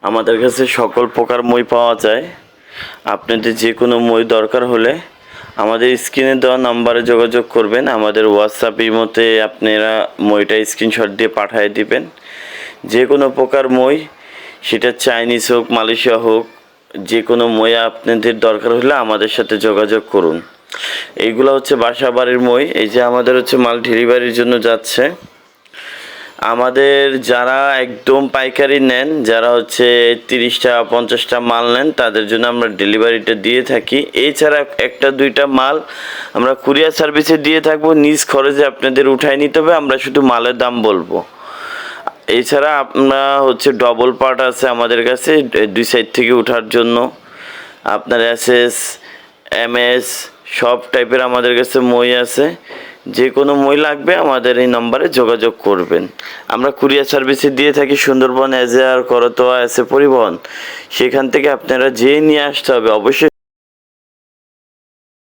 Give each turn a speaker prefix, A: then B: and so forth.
A: আমাদের কাছে সকল প্রকার মই পাওয়া যায়। আপনাদের যে কোনো মই দরকার হলে আমাদের স্ক্রিনে দেওয়া নাম্বারে যোগাযোগ করবেন। আমাদের হোয়াটসঅ্যাপ ইমোতে আপনারা মইটা স্ক্রিনশট দিয়ে পাঠিয়ে দিবেন। যে কোনো প্রকার মই, সেটা চাইনিজ হোক, মালয়েশিয়া হোক, যে কোনো মই আপনাদের দরকার হলে আমাদের সাথে যোগাযোগ করুন। এইগুলো হচ্ছে বাসা বাড়ির মই। এই যে আমাদের হচ্ছে মাল ডেলিভারির জন্য যাচ্ছে। আমাদের যারা একদম পাইকারি নেন, যারা হচ্ছে 30টা 50টা মাল নেন, তাদের জন্য আমরা ডেলিভারিটা দিয়ে থাকি। এছাড়া একটা দুইটা মাল আমরা কুরিয়ার সার্ভিসে দিয়ে থাকবো, নিজ খরচে আপনাদের উঠায় নিতে হবে, আমরা শুধু মালের দাম বলবো। এছাড়া আমরা হচ্ছে ডবল পার্ট আছে আমাদের কাছে দুই সাইড থেকে ওঠার জন্য। আপনার এসএস, এমএস সব টাইপের আমাদের কাছে মই আছে। যে কোনো মই লাগবে আমাদের এই নম্বরে যোগাযোগ করবেন। আমরা কুরিয়ার সার্ভিসে দিয়ে থাকি সুন্দরবন, এজাহার, করতোয়া, এসে পরিবহন। সেখান থেকে আপনারা যেয়ে নিয়ে আসতে হবে, অবশ্যই